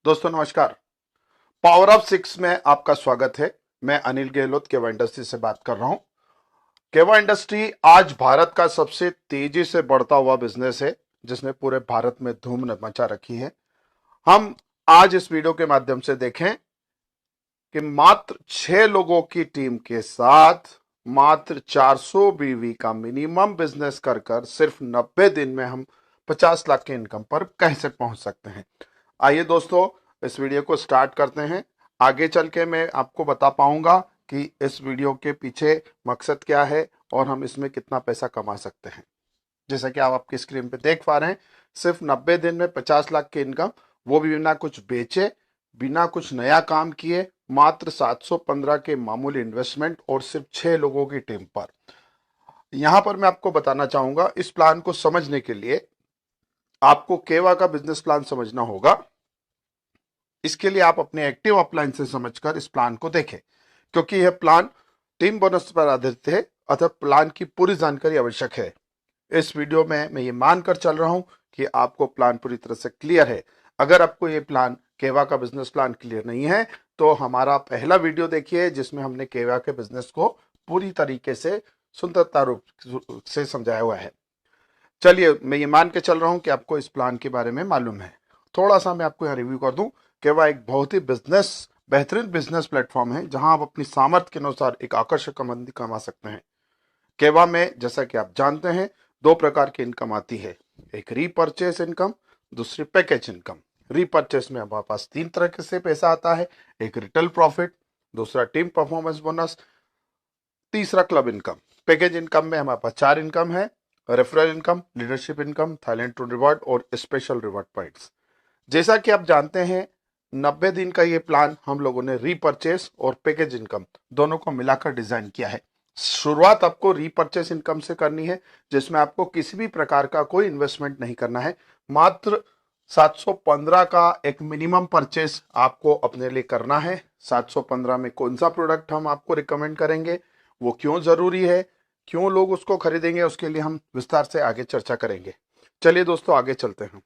दोस्तों नमस्कार। Power of six में आपका स्वागत है। मैं अनिल गहलोत केवा इंडस्ट्री से बात कर रहा हूं। केवा इंडस्ट्री आज भारत का सबसे तेजी से बढ़ता हुआ बिजनेस है, जिसने पूरे भारत में धूम मचा रखी है। हम आज इस वीडियो के माध्यम से देखें कि मात्र 6 लोगों की टीम के साथ मात्र 400 बीवी का मिनिमम बिजनेस कर सिर्फ 90 दिन में हम 50 लाख के इनकम पर कैसे पहुंच सकते हैं। आइए दोस्तों, इस वीडियो को स्टार्ट करते हैं। आगे चल के मैं आपको बता पाऊंगा कि इस वीडियो के पीछे मकसद क्या है और हम इसमें कितना पैसा कमा सकते हैं। जैसा कि आप आपकी स्क्रीन पे देख पा रहे हैं, सिर्फ 90 दिन में 50 लाख की इनकम, वो भी बिना कुछ बेचे, बिना कुछ नया काम किए, मात्र 715 के मामूली इन्वेस्टमेंट और सिर्फ 6 लोगों की टीम पर। यहां पर मैं आपको बताना चाहूंगा, इस प्लान को समझने के लिए आपको केवा का बिजनेस प्लान समझना होगा। इसके लिए आप अपने एक्टिव अपलाइन से समझकर इस प्लान को देखें, क्योंकि यह प्लान टीम बोनस पर आधारित है, अतः प्लान की पूरी जानकारी आवश्यक है। इस वीडियो में मैं ये मानकर चल रहा हूं कि आपको प्लान पूरी तरह से क्लियर है। अगर आपको ये प्लान केवा का बिजनेस प्लान क्लियर नहीं है तो हमारा पहला वीडियो देखिए, जिसमें हमने केवा के बिजनेस को पूरी तरीके से सुंदरता रूप से समझाया हुआ है। चलिए, मैं ये मान के चल रहा हूं कि आपको इस प्लान के बारे में मालूम है। थोड़ा सा मैं आपको यहाँ रिव्यू कर दूं। केवा एक बहुत ही बेहतरीन बिजनेस प्लेटफॉर्म है, जहां आप अपनी सामर्थ्य के अनुसार एक आकर्षक आमदनी कमा सकते हैं। केवा में, जैसा कि आप जानते हैं, 2 प्रकार की इनकम आती है। एक रीपर्चेस इनकम, दूसरी पैकेज इनकम। रीपर्चेस में हमारे पास 3 तरह से पैसा आता है। एक रिटेल प्रॉफिट, दूसरा टीम परफॉर्मेंस बोनस, तीसरा क्लब इनकम। पैकेज इनकम में हमारे पास 4 इनकम है: referral income, leadership income, Thailand to reward और स्पेशल रिवॉर्ड पॉइंट्स। जैसा कि आप जानते हैं, 90 दिन का ये प्लान हम लोगों ने रीपर्चेस और पैकेज इनकम दोनों को मिलाकर डिजाइन किया है। शुरुआत आपको रीपर्चेस इनकम से करनी है, जिसमें आपको किसी भी प्रकार का कोई इन्वेस्टमेंट नहीं करना है। मात्र 715 का एक मिनिमम परचेस आपको अपने लिए करना है। 715 में कौन सा प्रोडक्ट हम आपको रिकमेंड करेंगे, वो क्यों जरूरी है, क्यों लोग उसको खरीदेंगे, उसके लिए हम विस्तार से आगे चर्चा करेंगे। चलिए दोस्तों, आगे चलते हैं।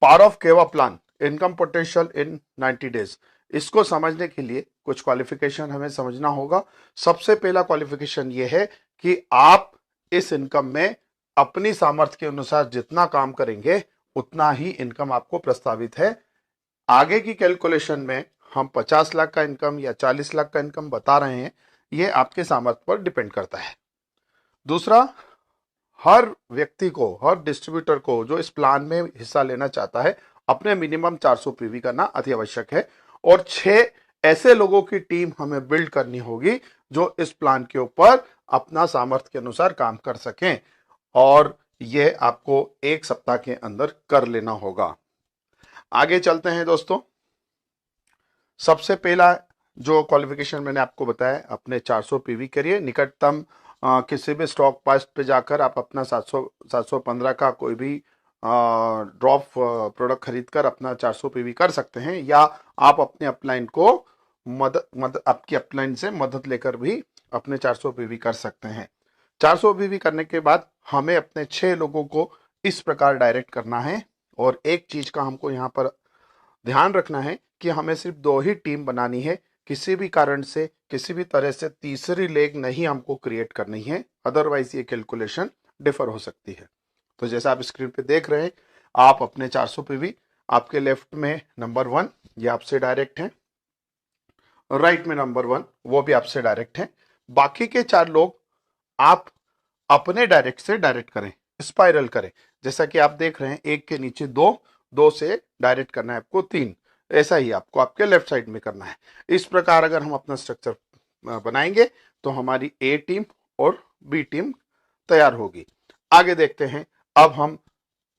पावर ऑफ केवा plan, income potential in 90 days. इसको समझने के लिए कुछ क्वालिफिकेशन हमें समझना होगा। सबसे पहला क्वालिफिकेशन ये है कि आप इस इनकम में अपनी सामर्थ्य के अनुसार जितना काम करेंगे उतना ही इनकम आपको प्रस्तावित है। आगे की कैलकुलेशन में हम 50 लाख का इनकम या 40 लाख का इनकम बता रहे हैं, ये आपके सामर्थ्य पर डिपेंड करता है। दूसरा, हर व्यक्ति को, हर डिस्ट्रीब्यूटर को जो इस प्लान में हिस्सा लेना चाहता है, अपने मिनिमम 400 पीवी करना अति आवश्यक है। और 6 ऐसे लोगों की टीम हमें बिल्ड करनी होगी जो इस प्लान के ऊपर अपना सामर्थ्य के अनुसार काम कर सकें, और यह आपको 1 सप्ताह के अंदर कर लेना होगा। आगे चलते हैं दोस्तों। सबसे पहला जो क्वालिफिकेशन मैंने आपको बताया, अपने 400 पीवी करिए। निकटतम किसी भी स्टॉक पास्ट पे जाकर आप अपना 715 का कोई भी ड्रॉप प्रोडक्ट खरीद कर अपना 400 पीवी कर सकते हैं, या आप अपने अपलाइन को आपकी अपलाइन से मदद लेकर भी अपने 400 पीवी कर सकते हैं। 400 पीवी करने के बाद हमें अपने 6 लोगों को इस प्रकार डायरेक्ट करना है। और एक चीज का हमको यहाँ पर ध्यान रखना है कि हमें सिर्फ 2 ही टीम बनानी है। किसी भी कारण से, किसी भी तरह से तीसरी लेग नहीं हमको क्रिएट करनी है, अदरवाइज ये कैलकुलेशन डिफर हो सकती है। तो जैसा आप स्क्रीन पे देख रहे हैं, आप अपने 400 पीवी, आपके लेफ्ट में नंबर 1 ये आपसे डायरेक्ट है, राइट में नंबर 1 वो भी आपसे डायरेक्ट है। बाकी के 4 लोग आप अपने डायरेक्ट से डायरेक्ट करें, स्पाइरल करें। जैसा कि आप देख रहे हैं, 1 के नीचे 2 से डायरेक्ट करना है आपको 3। ऐसा ही आपको आपके लेफ्ट साइड में करना है। इस प्रकार अगर हम अपना स्ट्रक्चर बनाएंगे तो हमारी ए टीम और बी टीम तैयार होगी। आगे देखते हैं। अब हम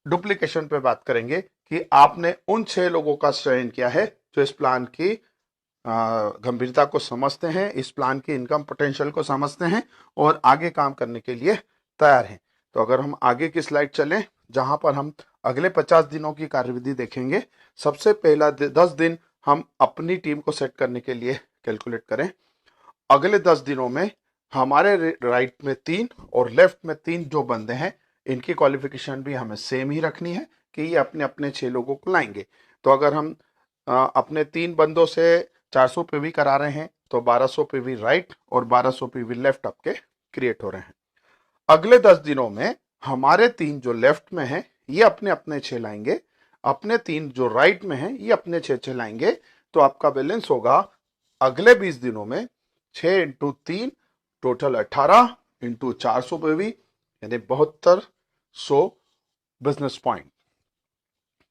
डुप्लीकेशन पे बात करेंगे कि आपने उन 6 लोगों का चयन किया है जो इस प्लान की गंभीरता को समझते हैं, इस प्लान की इनकम पोटेंशियल को समझते हैं और आगे काम करने के लिए तैयार हैं। तो अगर हम आगे की स्लाइड चलें, जहां पर हम अगले 50 दिनों की कार्यविधि देखेंगे। सबसे पहला 10 दिन हम अपनी टीम को सेट करने के लिए कैलकुलेट करें। अगले 10 दिनों में हमारे राइट में 3 और लेफ्ट में 3 जो बंदे हैं, इनकी क्वालिफिकेशन भी हमें सेम ही रखनी है, कि ये अपने अपने 6 लोगों को लाएंगे। तो अगर हम अपने 3 बंदों से 400 पीवी करा रहे हैं तो 1200 पीवी राइट और 1200 पीवी लेफ्ट आपके क्रिएट हो रहे हैं। अगले 10 दिनों में हमारे 3 जो लेफ्ट में हैं ये अपने अपने 6 लाएंगे, अपने 3 जो राइट में हैं ये अपने 6 लाएंगे। तो आपका बैलेंस होगा अगले 20 दिनों में 6 इंटू 3 टोटल 18 इंटू 400 पीवी यानी 7200 बिजनेस पॉइंट।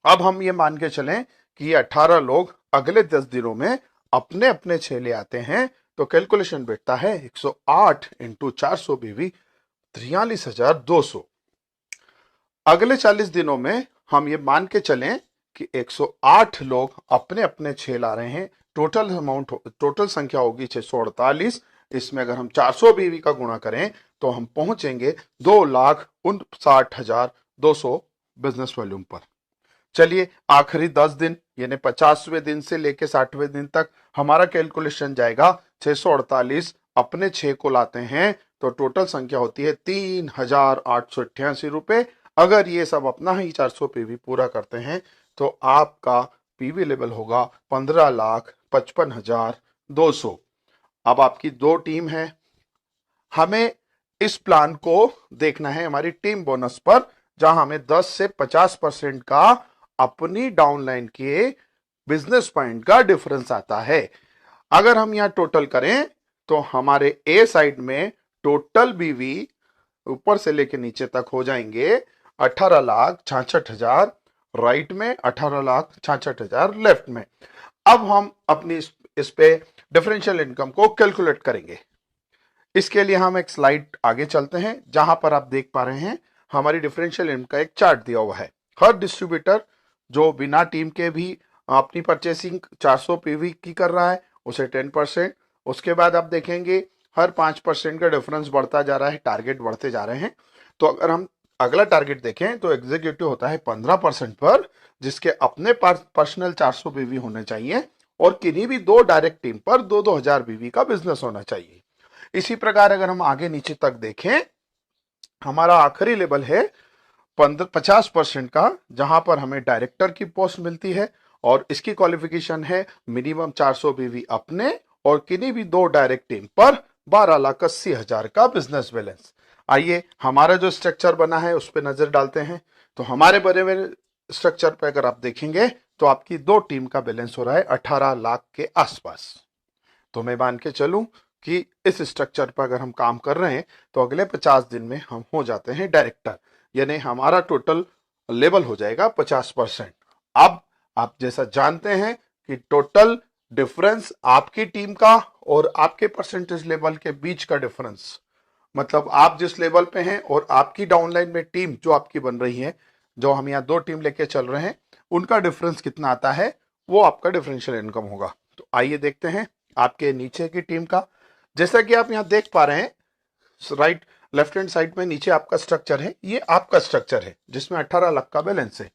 अब हम ये मान के चलें कि ये 18 लोग अगले 10 दिनों में अपने अपने 6 ले आते हैं तो कैलकुलेशन बैठता है 108 इंटू 400 बीवी 43,200। अगले 40 दिनों में हम ये मान के चलें कि 108 लोग अपने अपने 6 ला रहे हैं, टोटल संख्या होगी 648। इसमें अगर हम 400 बीवी का गुणा करें तो हम पहुंचेंगे 2,59,200 बिजनेस वॉल्यूम पर। चलिए आखिरी 10 दिन यानी 50वें दिन से लेके 60वें दिन तक हमारा कैलकुलेशन जाएगा 648 अपने 6 को लाते हैं तो टोटल संख्या होती है 3,888 रुपए। अगर ये सब अपना ही 400 पीवी पूरा करते हैं तो आपका पीवी लेवल होगा 15,55,200। अब आपकी 2 टीम है, हमें इस प्लान को देखना है हमारी टीम बोनस पर, जहां हमें 10 से 50% का अपनी डाउनलाइन के बिजनेस पॉइंट का डिफरेंस आता है। अगर हम यहां टोटल करें तो हमारे ए साइड में टोटल बीवी ऊपर से लेके नीचे तक हो जाएंगे 18,66,000 राइट में, 18,66,000 लेफ्ट में। अब हम अपनी इस पे डिफरेंशियल इनकम को कैलकुलेट करेंगे। इसके लिए हम एक स्लाइड आगे चलते हैं जहां पर आप देख पा रहे हैं हमारी डिफरेंशियल इनकम का एक चार्ट दिया हुआ है। हर डिस्ट्रीब्यूटर जो बिना टीम के भी अपनी परचेसिंग 400 पीवी की कर रहा है उसे 10%। उसके बाद आप देखेंगे हर 5% का डिफरेंस बढ़ता जा रहा है, टारगेट बढ़ते जा रहे हैं। तो अगर हम अगला टारगेट देखें तो एग्जीक्यूटिव होता है 15% पर, जिसके अपने पर्सनल 400 बीवी होने चाहिए और किन्हीं भी 2 डायरेक्ट टीम पर 2-2 हजार बीवी का बिजनेस होना चाहिए। इसी प्रकार अगर हम आगे नीचे तक देखें हमारा आखिरी लेवल है 50% का, जहां पर हमें डायरेक्टर की पोस्ट मिलती है और इसकी क्वालिफिकेशन है मिनिमम 400 बीवी अपने और किन्हीं भी 2 डायरेक्ट टीम पर 12,80,000 का बिजनेस बैलेंस। आइए हमारा जो स्ट्रक्चर बना है उस पर नजर डालते हैं। तो हमारे बने हुए स्ट्रक्चर पे अगर आप देखेंगे तो आपकी 2 टीम का बैलेंस हो रहा है 18 लाख के आसपास। तो मैं मान के चलूं कि इस स्ट्रक्चर पर अगर हम काम कर रहे हैं तो अगले 50 दिन में हम हो जाते हैं डायरेक्टर, यानी हमारा टोटल लेवल हो जाएगा 50%। अब आप जैसा जानते हैं कि टोटल डिफरेंस आपकी टीम का और आपके परसेंटेज लेवल के बीच का डिफरेंस, मतलब आप जिस लेवल पे हैं और आपकी डाउनलाइन में टीम जो आपकी बन रही है, जो हम यहाँ 2 टीम लेके चल रहे हैं, उनका डिफरेंस कितना आता है वो आपका डिफरेंशियल इनकम होगा। तो आइए देखते हैं आपके नीचे की टीम का। जैसा कि आप यहाँ देख पा रहे हैं राइट लेफ्ट हैंड साइड में नीचे आपका स्ट्रक्चर है, ये आपका स्ट्रक्चर है जिसमें 18 लाख का बैलेंस है।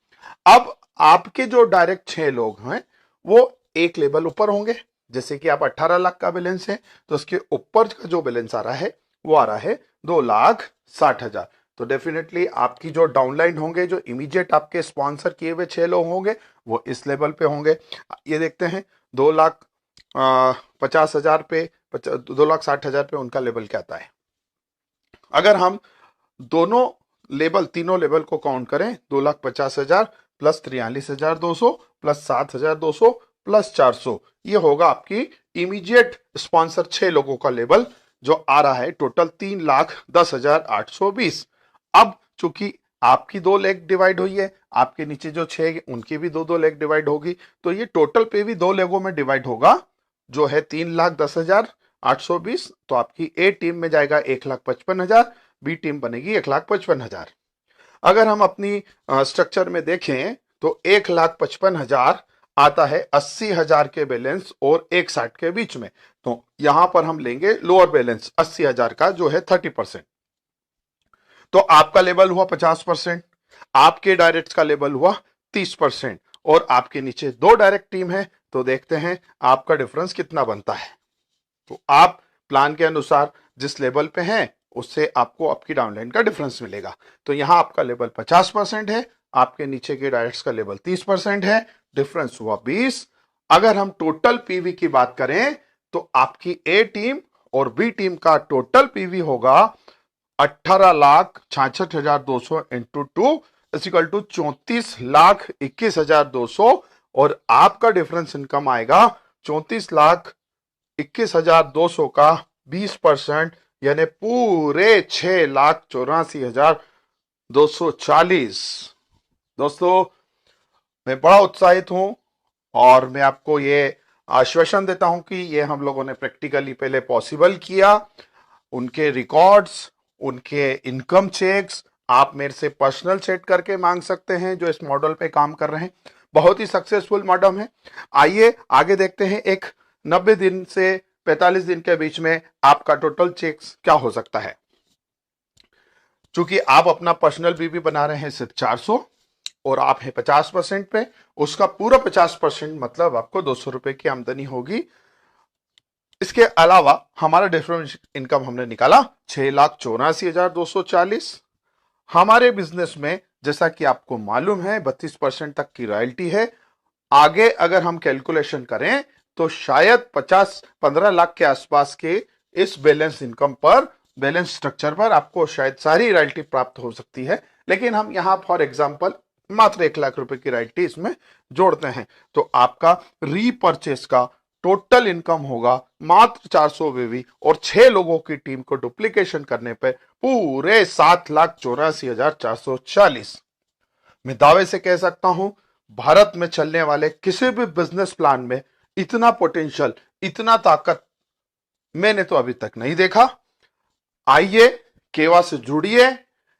अब आपके जो डायरेक्ट 6 लोग हैं वो एक लेवल ऊपर होंगे। जैसे कि आप 18 लाख का बैलेंस है तो उसके ऊपर का जो बैलेंस आ रहा है वो आ रहा है 2,60,000। तो डेफिनेटली आपकी जो डाउनलाइन होंगे, जो इमीडिएट आपके स्पॉन्सर किए हुए 6 लोग होंगे वो इस लेवल पे होंगे। ये देखते हैं 2,50,000 पे 2,60,000 पे उनका लेवल क्या आता है। अगर हम दोनों लेवल तीनों लेवल को काउंट करें 2,50,000 प्लस 43,200 प्लस 7,200 प्लस 400, ये होगा आपकी इमीडिएट स्पॉन्सर 6 लोगों का लेवल जो आ रहा है टोटल 3,10,820। अब चूंकि आपकी 2 लेग डिवाइड हुई है, आपके नीचे जो 6 उनकी भी 2-2 लेग डिवाइड होगी, तो ये टोटल पे भी 2 लेगों में डिवाइड होगा जो है 3,10,820। तो आपकी ए टीम में जाएगा 1,55,000, बी टीम बनेगी 1,55,000। अगर हम अपनी स्ट्रक्चर में देखें तो 1,55,000 आता है 80,000 के बैलेंस और 160 के बीच में। तो यहां पर हम लेंगे लोअर बैलेंस 80,000 का जो है 30%। तो आपका लेवल हुआ 50%, आपके डायरेक्ट का लेवल हुआ 30% और आपके नीचे 2 डायरेक्ट टीम है। तो देखते हैं आपका डिफरेंस कितना बनता है। तो आप प्लान के अनुसार जिस लेवल पे हैं उससे आपको आपकी डाउनलाइन का डिफरेंस मिलेगा। तो यहां आपका लेवल 50% है आपके नीचे के डायरेक्ट्स का लेवल 30% है, डिफरेंस हुआ 20। अगर हम टोटल पीवी की बात करें तो आपकी ए टीम और बी टीम का टोटल पीवी होगा 18,66,200 इंटू 2 इक्वल टू 34,21,200 और आपका डिफरेंस इनकम आएगा 34,21,200 का 20% यानी पूरे 6,84,240। दोस्तों, मैं बड़ा उत्साहित हूं और मैं आपको ये आश्वासन देता हूं कि ये हम लोगों ने प्रैक्टिकली पहले पॉसिबल किया। उनके रिकॉर्ड्स, उनके इनकम चेक्स आप मेरे से पर्सनल चेक करके मांग सकते हैं जो इस मॉडल पे काम कर रहे हैं। बहुत ही सक्सेसफुल मॉडल है। आइए आगे देखते हैं एक 90 दिन से 45 दिन के बीच में आपका टोटल चेक्स क्या हो सकता है। चूंकि आप अपना पर्सनल बीबी बना रहे हैं सिर्फ 400 और आप हैं 50% पे, उसका पूरा 50% मतलब आपको 200 रुपए की आमदनी होगी। इसके अलावा हमारा डिफरेंस इनकम हमने निकाला 6,84,240। हमारे बिजनेस में जैसा कि आपको मालूम है 32% तक की रॉयल्टी है। आगे अगर हम कैलकुलेशन करें तो शायद 15 लाख के आसपास के इस बैलेंस इनकम पर, बैलेंस स्ट्रक्चर पर आपको शायद सारी रॉयल्टी प्राप्त हो सकती है, लेकिन हम यहां फॉर एग्जांपल मात्र 1 लाख रुपए की रॉयल्टी इसमें जोड़ते हैं तो आपका रीपर्चेस का टोटल इनकम होगा मात्र 400 बीवी और 6 लोगों की टीम को डुप्लीकेशन करने पर पूरे 7,84,440। मैं दावे से कह सकता हूं भारत में चलने वाले किसी भी बिजनेस प्लान में इतना पोटेंशियल, इतना ताकत मैंने तो अभी तक नहीं देखा। आइए केवा से जुड़िए,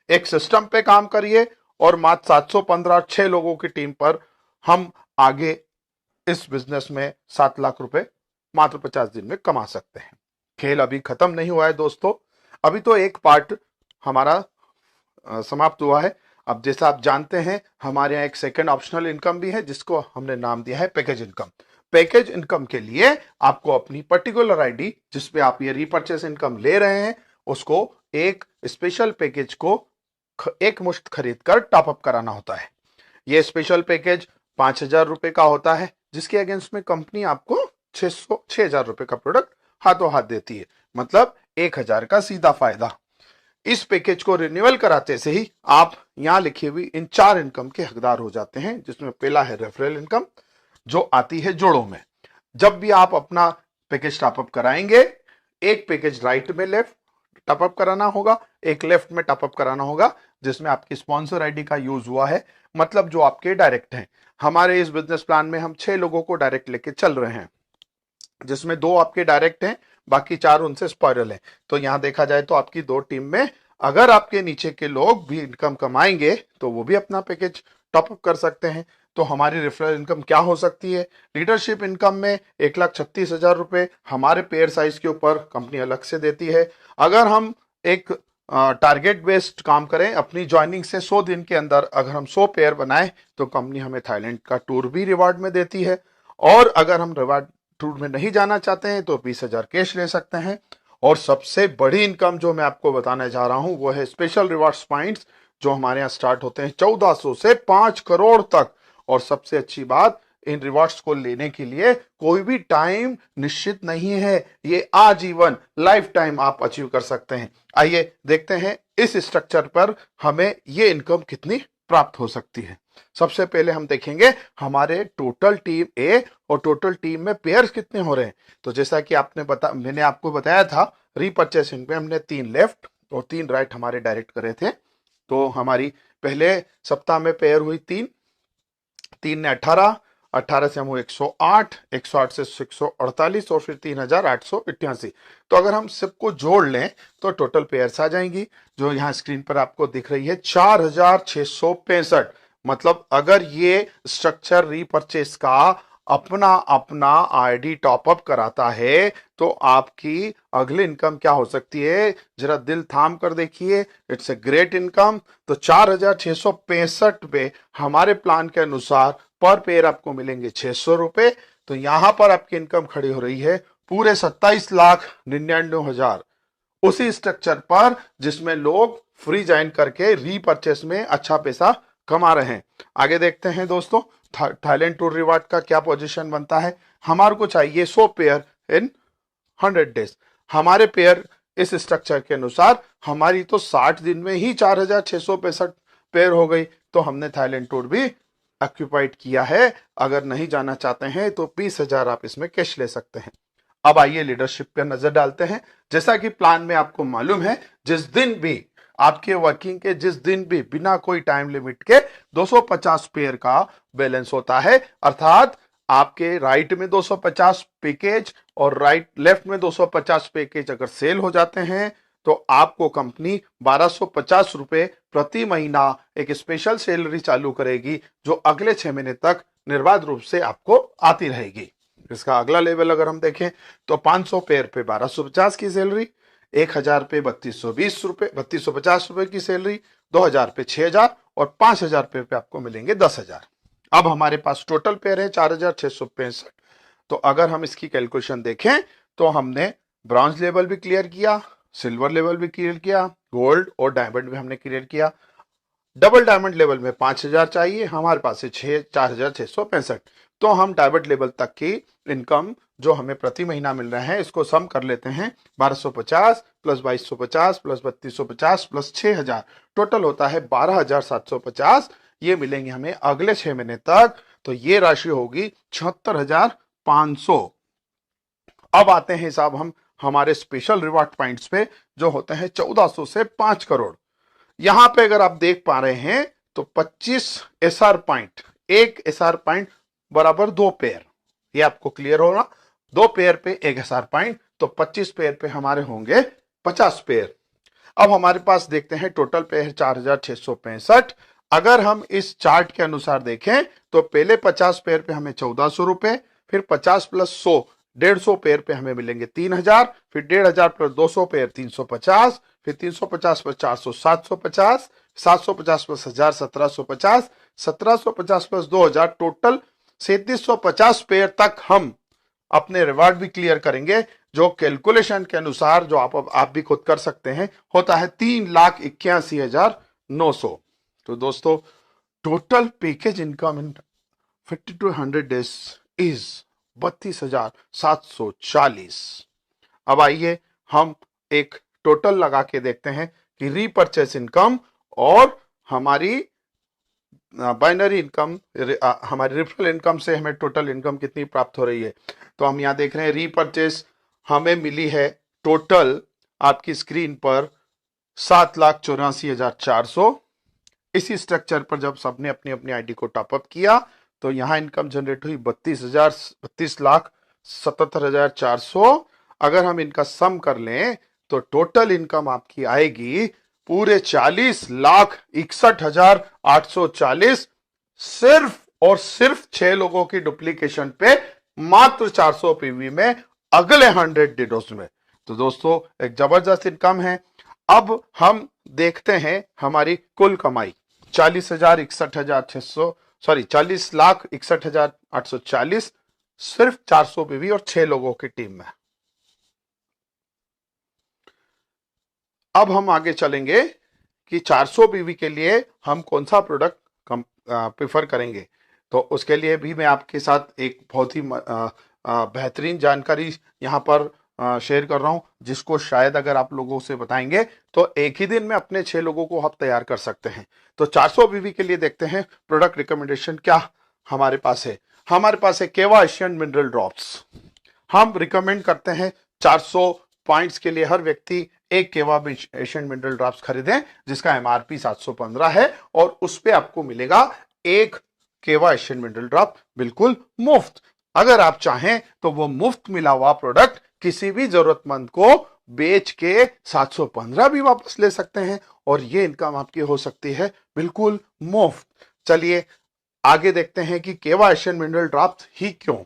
एक सिस्टम पे काम करिए और मात्र 715 6 लोगों की टीम पर हम आगे इस बिजनेस में 7 लाख रुपए मात्र 50 दिन में कमा सकते हैं। खेल अभी खत्म नहीं हुआ है दोस्तों, अभी तो एक पार्ट हमारा समाप्त हुआ है। अब जैसा आप जानते हैं हमारे यहाँ एक सेकंड ऑप्शनल इनकम भी है जिसको हमने नाम दिया है पैकेज इनकम। पैकेज इनकम के लिए आपको अपनी पर्टिकुलर आईडी जिसपे आप ये रीपर्चेस इनकम ले रहे हैं उसको एक स्पेशल पैकेज को एक मुश्त खरीद कर टॉपअप कराना होता है। ये स्पेशल पैकेज 5,000 रुपए का होता है जिसके अगेंस्ट में कंपनी आपको 6,000 रुपए का प्रोडक्ट हाथों हाथ देती है, मतलब 1,000 का सीधा फायदा। इस पैकेज को रिन्यूअल कराते से ही आप यहां लिखी हुई इन 4 इनकम के हकदार हो जाते हैं, जिसमें पहला है रेफरल इनकम जो आती है जोड़ों में। जब भी आप अपना पैकेज टॉपअप कराएंगे, एक पैकेज राइट में लेफ्ट टॉपअप कराना होगा, एक लेफ्ट में टॉपअप कराना होगा जिसमें आपकी स्पॉन्सर आईडी का यूज हुआ है, मतलब जो आपके डायरेक्ट हैं। हमारे इस बिजनेस प्लान में हम 6 लोगों को डायरेक्ट लेके चल रहे हैं जिसमें 2 आपके डायरेक्ट हैं, बाकी 4 उनसे स्पॉइरल है। तो यहां देखा जाए तो आपकी 2 टीम में अगर आपके नीचे के लोग भी इनकम कमाएंगे तो वो भी अपना पैकेज टॉपअप कर सकते हैं। तो हमारी रेफरल इनकम क्या हो सकती है? लीडरशिप इनकम में 1,36,000 रुपए हमारे पेयर साइज के ऊपर कंपनी अलग से देती है। अगर हम एक टारगेट बेस्ड काम करें, अपनी ज्वाइनिंग से 100 दिन के अंदर अगर हम 100 पेयर बनाए तो कंपनी हमें थाईलैंड का टूर भी रिवार्ड में देती है। और अगर हम रिवार्ड टूर में नहीं जाना चाहते हैं तो 20,000 कैश ले सकते हैं। और सबसे बड़ी इनकम जो मैं आपको बताने जा रहा हूं वो है स्पेशल रिवार्ड्स पॉइंट्स जो हमारे यहाँ स्टार्ट होते हैं 1400 से 5 करोड़ तक। और सबसे अच्छी बात, इन रिवार्ड्स को लेने के लिए कोई भी टाइम निश्चित नहीं है, ये आजीवन लाइफ टाइम आप अचीव कर सकते हैं। आइए देखते हैं इस स्ट्रक्चर पर हमें ये इनकम कितनी प्राप्त हो सकती है। सबसे पहले हम देखेंगे हमारे टोटल टीम ए और टोटल टीम में पेयर्स कितने हो रहे हैं। तो जैसा कि मैंने आपको बताया था, रीपर्चेसिंग पे हमने 3 लेफ्ट और 3 राइट हमारे डायरेक्ट करे थे। तो हमारी पहले सप्ताह में पेयर हुई 3 ने 18, 18 से हम हुए 108, 108 से 148 और फिर 3,888। तो अगर हम सबको जोड़ लें तो टोटल पेयर्स आ जाएंगी जो यहाँ स्क्रीन पर आपको दिख रही है 4,665। मतलब अगर ये स्ट्रक्चर रीपर्चेस का अपना अपना आईडी टॉपअप कराता है तो आपकी अगली इनकम क्या हो सकती है, जरा दिल थाम कर देखिए। It's a great income. तो 4,665 पे हमारे प्लान के अनुसार पर पेयर आपको मिलेंगे 600 रुपए। तो यहां पर आपकी इनकम खड़ी हो रही है पूरे 27,99,000 उसी स्ट्रक्चर पर जिसमें लोग फ्री ज्वाइन करके रीपर्चेस में अच्छा पैसा कमा रहे हैं। आगे देखते हैं दोस्तों, थाईलैंड टूर रिवार्ड का क्या पोजीशन बनता है। हमारे को चाहिए 100 पेयर इन 100 डेज। हमारे पेयर इस स्ट्रक्चर के अनुसार हमारी तो 60 दिन में ही 4665 पेयर हो गई। तो हमने थाईलैंड टूर भी ऑक्यूपाइड किया है। अगर नहीं जाना चाहते हैं तो 20,000 आप इसमें कैश ले सकते हैं। अब आइए लीडरशिप पे नजर डालते हैं। जैसा कि प्लान में आपको मालूम है, जिस दिन भी आपके वर्किंग के जिस दिन भी बिना कोई टाइम लिमिट के 250 पेयर का बैलेंस होता है, अर्थात आपके राइट में 250 पैकेज और राइट लेफ्ट में 250 पैकेज अगर सेल हो जाते हैं तो आपको कंपनी 1250 रुपए प्रति महीना एक स्पेशल सैलरी चालू करेगी, जो अगले 6 महीने तक निर्बाध रूप से आपको आती रहेगी। इसका अगला लेवल अगर हम देखें तो 500 पेयर पे 1250 की सैलरी, 1000 पे 3220 रुपए 3250 रुपए की सैलरी, 2000 पे 6000 और 5000 पे आपको मिलेंगे 10,000। अब हमारे पास टोटल पेयर है 4665। तो अगर हम इसकी कैलकुलेशन देखें तो हमने ब्रॉन्ज लेवल भी क्लियर किया, सिल्वर लेवल भी क्लियर किया, गोल्ड और डायमंड भी हमने क्लियर किया। डबल डायमंड लेवल में 5000 चाहिए, हमारे पास है 4665। तो हम डायमंड लेवल तक की इनकम जो हमें प्रति महीना मिल रहा है इसको सम कर लेते हैं। 1250 प्लस 2250 प्लस 3250 प्लस 6000, टोटल होता है 12750। ये मिलेंगे हमें अगले 6 महीने तक। तो ये राशि होगी 76,500। अब आते हैं साहब हम हमारे स्पेशल रिवार्ड पॉइंट्स पे, जो होते हैं 1400 से 5 करोड़। यहां पे अगर आप देख पा रहे हैं तो 25 एसआर पॉइंट, एक एसआर पॉइंट बराबर 2 पेयर, ये आपको क्लियर होगा। 2 पेयर पे 1 एसआर पॉइंट, तो 25 पेयर पे हमारे होंगे 50 पेयर। अब हमारे पास देखते हैं टोटल पेयर 4665। अगर हम इस चार्ट के अनुसार देखें तो पहले 50 पेयर पे हमें 1400 रुपए, फिर 50 प्लस 100 150 पेयर पे हमें मिलेंगे 3000, फिर 1500 प्लस 200 पेयर 350, फिर 350 plus 400 750, 750 plus 1000 1750, 1750 plus 2000, total 3750 pair तक हम अपने रिवार्ड भी क्लियर करेंगे, जो कैलकुलेशन के अनुसार जो आप भी खुद कर सकते हैं होता है 3,81,900। तो दोस्तों total package income in 5200 days is 32,740। अब आइए हम एक टोटल लगा के देखते हैं कि रीपर्चेस इनकम और हमारी बाइनरी इनकम, हमारी रेफरल इनकम से हमें टोटल इनकम कितनी प्राप्त हो रही है। तो हम यहां देख रहे हैं रीपर्चेस हमें मिली है टोटल आपकी स्क्रीन पर 7,84,400। इसी स्ट्रक्चर पर जब सबने अपनी अपनी आईडी को टॉपअप किया तो यहां इनकम जनरेट हुई 32,77,400। अगर हम इनका सम कर लें तो टोटल इनकम आपकी आएगी पूरे 40,61,840, सिर्फ और सिर्फ 6 लोगों की डुप्लीकेशन पे, मात्र 400 पीवी में, अगले 100 डेज में। तो दोस्तों एक जबरदस्त इनकम है। अब हम देखते हैं हमारी कुल कमाई 40,61,840, सिर्फ 400 पीवी और 6 लोगों की टीम में। अब हम आगे चलेंगे कि 400 पीवी के लिए हम कौन सा प्रोडक्ट प्रेफर करेंगे। तो उसके लिए भी मैं आपके साथ एक बहुत ही बेहतरीन जानकारी यहाँ पर शेयर कर रहा हूँ, जिसको शायद अगर आप लोगों से बताएंगे तो एक ही दिन में अपने 6 लोगों को आप तैयार कर सकते हैं। तो 400 बीवी के लिए देखते हैं प्रोडक्ट रिकमेंडेशन क्या हमारे पास है। हमारे पास है केवा एशियन मिनरल ड्रॉप्स। हम रिकमेंड करते हैं 400 पॉइंट्स के लिए हर व्यक्ति एक केवा एशियन मिनरल ड्रॉप्स खरीदें, जिसका एमआरपी 715 है, और उस पे आपको मिलेगा एक केवा एशियन मिनरल ड्रॉप बिल्कुल मुफ्त। अगर आप चाहें तो वो मुफ्त मिला हुआ प्रोडक्ट किसी भी जरूरतमंद को बेच के 715 भी वापस ले सकते हैं, और ये इनकम आपकी हो सकती है बिल्कुल मुफ्त। चलिए आगे देखते हैं कि केवा एशियन मिनरल ड्रॉप्स ही क्यों।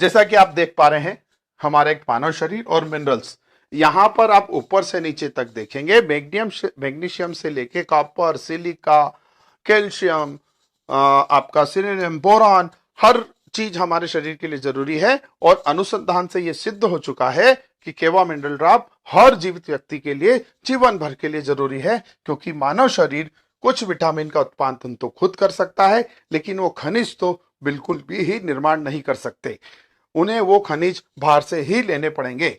जैसा कि आप देख पा रहे हैं हमारा एक मानव शरीर और मिनरल्स, यहां पर आप ऊपर से नीचे तक देखेंगे मैग्नीशियम से लेके कॉपर, सिलिका, कैल्शियम, आपका सिलेनियम, बोरॉन, हर चीज हमारे शरीर के लिए जरूरी है। और अनुसंधान से यह सिद्ध हो चुका है कि केवा मिनरल ड्रॉप हर जीवित व्यक्ति के लिए जीवन भर के लिए जरूरी है, क्योंकि मानव शरीर कुछ विटामिन का उत्पादन तो खुद कर सकता है, लेकिन वो खनिज तो बिल्कुल भी ही निर्माण नहीं कर सकते। उन्हें वो खनिज बाहर से ही लेने पड़ेंगे।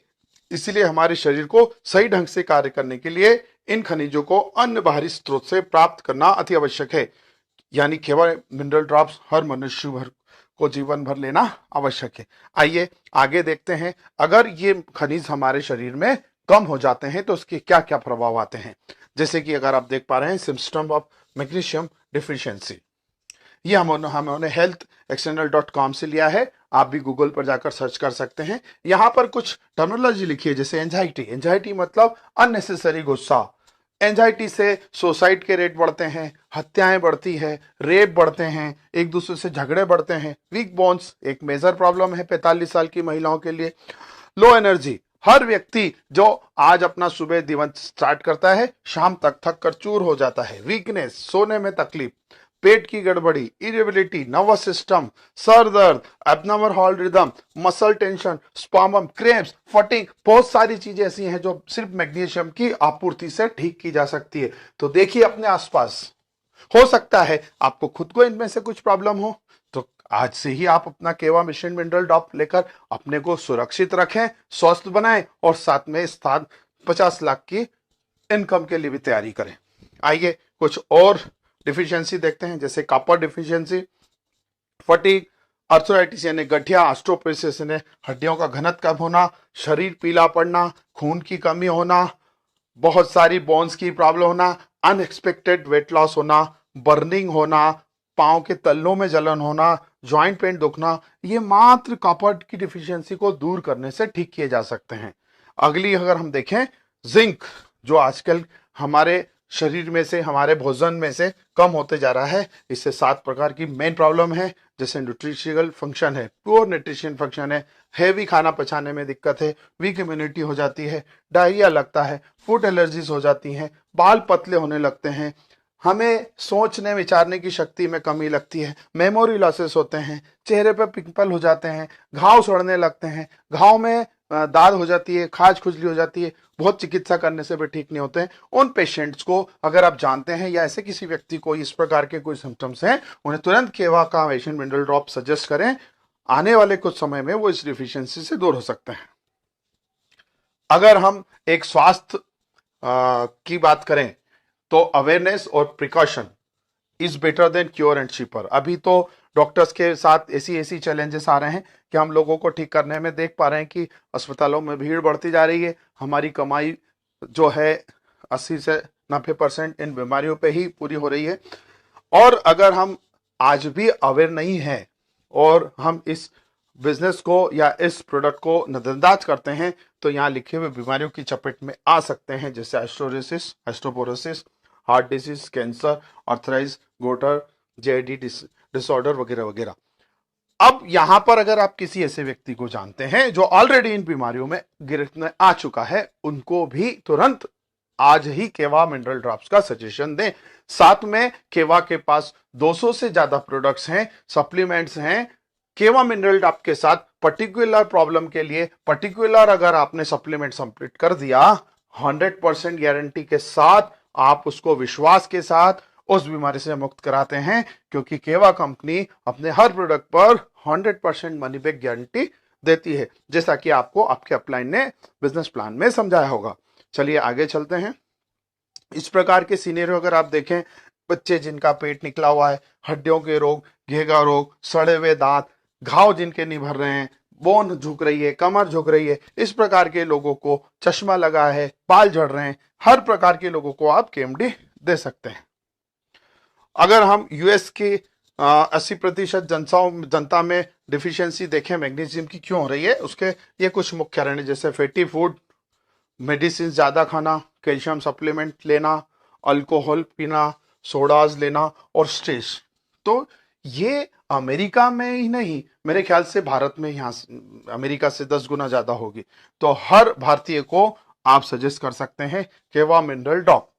इसलिए हमारे शरीर को सही ढंग से कार्य करने के लिए इन खनिजों को अन्य बाहरी स्रोत से प्राप्त करना अति आवश्यक है। यानी केवल मिनरल ड्रॉप्स हर मनुष्य भर को जीवन भर लेना आवश्यक है। आइए आगे देखते हैं, अगर ये खनिज हमारे शरीर में कम हो जाते हैं तो उसके क्या क्या प्रभाव आते हैं। जैसे कि अगर आप देख पा रहे हैं सिम्टम ऑफ मैग्नीशियम डिफिशियंसी, ये हमने healthexternal.com से लिया है। आप भी गूगल पर जाकर सर्च कर सकते हैं। यहाँ पर कुछ टर्मिनोलॉजी लिखी है, जैसे एंजाइटी मतलब अननेसेसरी गुस्सा। एंजाइटी से सुसाइड के रेट बढ़ते हैं, हत्याएं बढ़ती है, रेप बढ़ते हैं, एक दूसरे से झगड़े बढ़ते हैं। वीक बोन्स एक मेजर प्रॉब्लम है 45 साल की महिलाओं के लिए। लो एनर्जी, हर व्यक्ति जो आज अपना सुबह दिन स्टार्ट करता है शाम तक थक कर चूर हो जाता है। वीकनेस, सोने में तकलीफ, पेट की गड़बड़ी, इरिटेबिलिटी, नर्वस सिस्टम, सर दर्द, abnormal heart rhythm, muscle tension, spasm, cramps, फटिंग, बहुत सारी चीजें ऐसी हैं जो सिर्फ मैग्नीशियम की आपूर्ति से ठीक की जा सकती है। तो देखिए अपने आसपास, हो सकता है आपको खुद को इनमें से कुछ प्रॉब्लम हो, तो आज से ही आप अपना केवा मिशन मिनरल ड्रॉप लेकर अपने को सुरक्षित रखें, स्वस्थ बनाएं और साथ में स्थान 50 लाख की इनकम के लिए भी तैयारी करें। आइए कुछ और डिफिशियंसी देखते हैं, जैसे कॉपर डिफिशियंसी, फटीग, आर्थराइटिस यानी गठिया, ऑस्टियोपोरोसिस यानी हड्डियों का घनत्व कम होना, शरीर पीला पड़ना, खून की कमी होना, बहुत सारी बोन्स की प्रॉब्लम होना, अनएक्सपेक्टेड वेट लॉस होना, बर्निंग होना, पांव के तल्लों में जलन होना, जॉइंट पेन दुखना, ये मात्र कॉपर की डिफिशियंसी को दूर करने से ठीक किए जा सकते हैं। अगली अगर हम देखें, जिंक, जो आजकल हमारे शरीर में से, हमारे भोजन में से कम होते जा रहा है। इससे 7 प्रकार की मेन प्रॉब्लम है, जैसे न्यूट्रिशनल फंक्शन है, पुअर न्यूट्रिशन फंक्शन है, हैवी खाना पचाने में दिक्कत है, वीक इम्यूनिटी हो जाती है, डायरिया लगता है, फूड एलर्जीज हो जाती हैं, बाल पतले होने लगते हैं, हमें सोचने विचारने की शक्ति में कमी लगती है, मेमोरी लॉसेस होते हैं, चेहरे पर पिंपल हो जाते हैं, घाव सड़ने लगते हैं, घाव में दाद हो जाती है, खाज खुजली हो जाती है, बहुत चिकित्सा करने से भी ठीक नहीं होते हैं। उन पेशेंट्स को अगर आप जानते हैं या ऐसे किसी व्यक्ति को इस प्रकार के कोई सिम्टम्स हैं, उन्हें तुरंत केवा का मिशन मिनरल ड्रॉप सजेस्ट करें। आने वाले कुछ समय में वो इस डिफिशियंसी से दूर हो सकते हैं। अगर हम एक स्वास्थ्य की बात करें तो अवेयरनेस और precaution is better than cure and cheaper. अभी तो डॉक्टर्स के साथ ऐसी चैलेंजेस आ रहे हैं कि हम लोगों को ठीक करने में देख पा रहे हैं कि अस्पतालों में भीड़ बढ़ती जा रही है, हमारी कमाई जो है 80 से 90% इन बीमारियों पे ही पूरी हो रही है। और अगर हम आज भी अवेयर नहीं हैं और हम इस बिजनेस को या इस प्रोडक्ट को नजरअंदाज करते हैं, तो यहाँ लिखे हुए बीमारियों की चपेट में आ सकते हैं, जैसे एस्टोरेसिस, osteoporosis, heart disease, cancer, arthritis, goitre, G I D disorder वगैरह वगैरह। अब यहां पर अगर आप किसी ऐसे व्यक्ति को जानते हैं जो ऑलरेडी इन बीमारियों में गिरफ्त में आ चुका है, उनको भी तुरंत आज ही केवा मिनरल ड्रॉप्स का सजेशन दें। साथ में केवा के पास 200 से ज्यादा प्रोडक्ट्स हैं, सप्लीमेंट्स हैं। केवा मिनरल ड्रॉप के साथ पर्टिकुलर प्रॉब्लम के लिए पर्टिकुलर अगर आपने सप्लीमेंट कंप्लीट कर दिया, 100% गारंटी के साथ आप उसको विश्वास के साथ उस बीमारी से मुक्त कराते हैं, क्योंकि केवा कंपनी अपने हर प्रोडक्ट पर 100% मनी बैक गारंटी देती है, जैसा कि आपको आपके अपलाइन ने बिजनेस प्लान में समझाया होगा। चलिए आगे चलते हैं। इस प्रकार के सीनियर अगर आप देखें, बच्चे जिनका पेट निकला हुआ है, हड्डियों के रोग, घेगा रोग, सड़े हुए दांत, घाव जिनके नहीं भर रहे हैं, बोन झुक रही है, कमर झुक रही है, इस प्रकार के लोगों को चश्मा लगा है, बाल झड़ रहे हैं, हर प्रकार के लोगों को आप केएमडी दे सकते हैं। अगर हम यूएस की 80% जनता में डिफिशियंसी देखें मैग्नीशियम की क्यों हो रही है, उसके ये कुछ मुख्य कारण है, जैसे फैटी फूड, मेडिसिन ज्यादा खाना, कैल्शियम सप्लीमेंट लेना, अल्कोहल पीना, सोडाज लेना और स्ट्रेस। तो ये अमेरिका में ही नहीं, मेरे ख्याल से भारत में यहाँ अमेरिका से 10 गुना ज्यादा होगी। तो हर भारतीय को आप सजेस्ट कर सकते हैं केवा मिनरल ड्रॉप।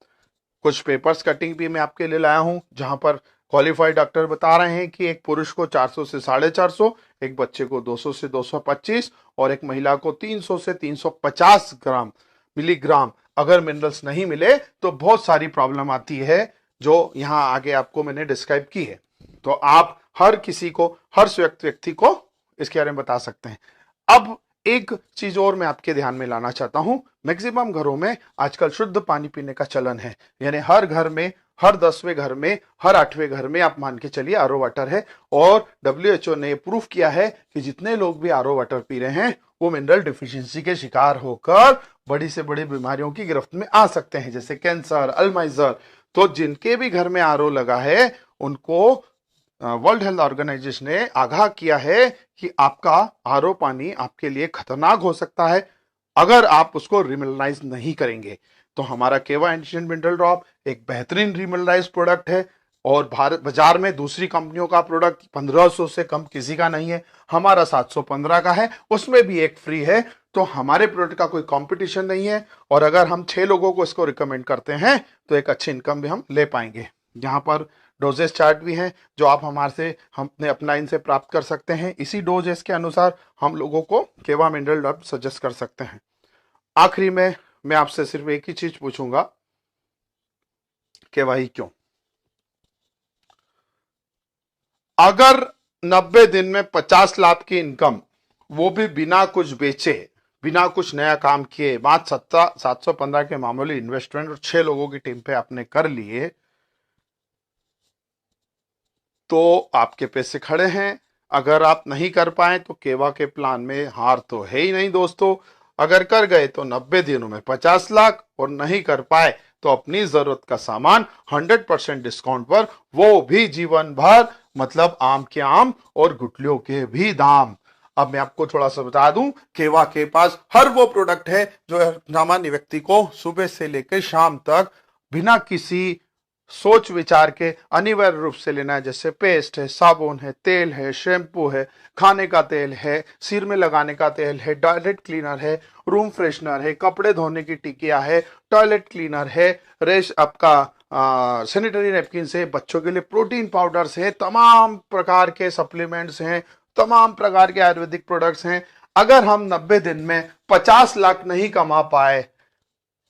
कुछ पेपर्स कटिंग भी मैं आपके लिए लाया हूं, जहां पर क्वालिफाइड डॉक्टर बता रहे हैं कि एक पुरुष को 400 से 450, एक बच्चे को 200 से 225 और एक महिला को 300 से 350 ग्राम मिलीग्राम अगर मिनरल्स नहीं मिले तो बहुत सारी प्रॉब्लम आती है, जो यहां आगे आपको मैंने डिस्क्राइब की है। तो आप हर किसी को, हर व्यक्ति को इसके बारे में बता सकते हैं। अब एक चीज और मैं आपके ध्यान में लाना चाहता हूं, मैक्सिमम घरों में आजकल शुद्ध पानी पीने का चलन है, यानी हर घर में, हर 10वें घर में, हर 8वें घर में आप मान के चलिए आरओ वाटर है। और डब्ल्यूएचओ ने प्रूफ किया है कि जितने लोग भी आरओ वाटर पी रहे हैं वो मिनरल डिफिशियंसी के शिकार होकर बड़ी से बड़ी बीमारियों की गिरफ्त में आ सकते हैं, जैसे कैंसर, अल्जाइमर। तो जिनके भी घर में आरओ लगा है उनको वर्ल्ड हेल्थ ऑर्गेनाइजेशन ने आगाह किया है कि आपका आरओ पानी आपके लिए खतरनाक हो सकता है अगर आप उसको रिमिनरलाइज नहीं करेंगे। तो हमारा केवा एंशिएंट मिनरल ड्रॉप एक बेहतरीन रिमिनरलाइज प्रोडक्ट है और भारत बाजार में दूसरी कंपनियों का प्रोडक्ट 1500 से कम किसी का नहीं है, हमारा 715 का है, उसमें भी एक फ्री है। तो हमारे प्रोडक्ट का कोई कंपटीशन नहीं है और अगर हम 6 लोगों को इसको रिकमेंड करते हैं तो एक अच्छी इनकम भी हम ले पाएंगे। यहाँ पर डोजेस चार्ट भी हैं जो आप हमारे से, हम अपने अपलाइन से प्राप्त कर सकते हैं। इसी डोजेस के अनुसार हम लोगों को केवा मिनरल ड्रॉप सजेस्ट कर सकते हैं। आखिरी में मैं आपसे सिर्फ एक ही चीज पूछूंगा, केवा ही क्यों? अगर 90 दिन में 50 लाख की इनकम, वो भी बिना कुछ बेचे, बिना कुछ नया काम किए, मात्र 715 के मामूली इन्वेस्टमेंट और 6 लोगों की टीम पे आपने कर लिए, तो आपके पैसे खड़े हैं। अगर आप नहीं कर पाए तो केवा के प्लान में हार तो है ही नहीं दोस्तों। अगर कर गए तो 90 दिनों में 50 लाख और नहीं कर पाए तो अपनी जरूरत का सामान 100% डिस्काउंट पर, वो भी जीवन भर, मतलब आम के आम और गुटलियों के भी दाम। अब मैं आपको थोड़ा सा बता दूं, केवा के पास हर वो प्रोडक्ट है जो सामान्य व्यक्ति को सुबह से लेकर शाम तक बिना किसी सोच विचार के अनिवार्य रूप से लेना है, जैसे पेस्ट है, साबुन है, तेल है, शैम्पू है, खाने का तेल है, सिर में लगाने का तेल है, टॉयलेट क्लीनर है, रूम फ्रेशनर है, कपड़े धोने की टिकिया है, टॉयलेट क्लीनर है, रेश आपका सैनिटरी नैपकिन है, बच्चों के लिए प्रोटीन पाउडर्स है, तमाम प्रकार के सप्लीमेंट्स हैं, तमाम प्रकार के आयुर्वेदिक प्रोडक्ट्स हैं। अगर हम 90 दिन में 50 लाख नहीं कमा पाए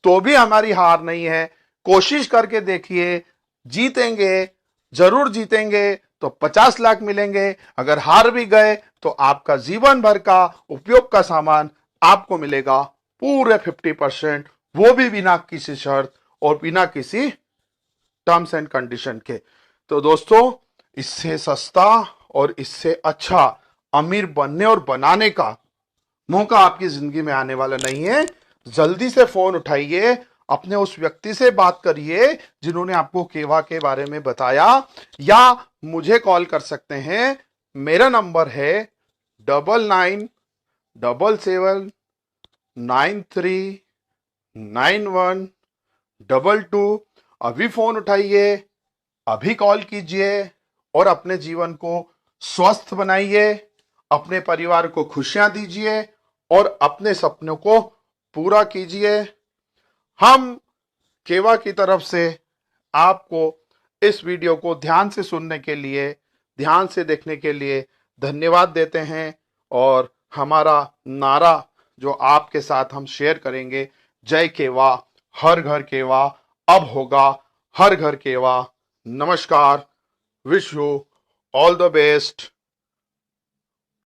तो भी हमारी हार नहीं है, कोशिश करके देखिए, जीतेंगे, जरूर जीतेंगे, तो 50 लाख मिलेंगे। अगर हार भी गए तो आपका जीवन भर का उपयोग का सामान आपको मिलेगा पूरे 50%, वो भी बिना किसी शर्त और बिना किसी टर्म्स एंड कंडीशन के। तो दोस्तों, इससे सस्ता और इससे अच्छा अमीर बनने और बनाने का मौका आपकी जिंदगी में आने वाला नहीं है। जल्दी से फोन उठाइए, अपने उस व्यक्ति से बात करिए जिन्होंने आपको केवा के बारे में बताया, या मुझे कॉल कर सकते हैं। मेरा नंबर है 9977939122। अभी फोन उठाइए, अभी कॉल कीजिए और अपने जीवन को स्वस्थ बनाइए, अपने परिवार को खुशियां दीजिए और अपने सपनों को पूरा कीजिए। हम केवा की तरफ से आपको इस वीडियो को ध्यान से सुनने के लिए, ध्यान से देखने के लिए धन्यवाद देते हैं और हमारा नारा जो आपके साथ हम शेयर करेंगे, जय केवा, हर घर केवा, अब होगा हर घर केवा। नमस्कार, wish you all the best.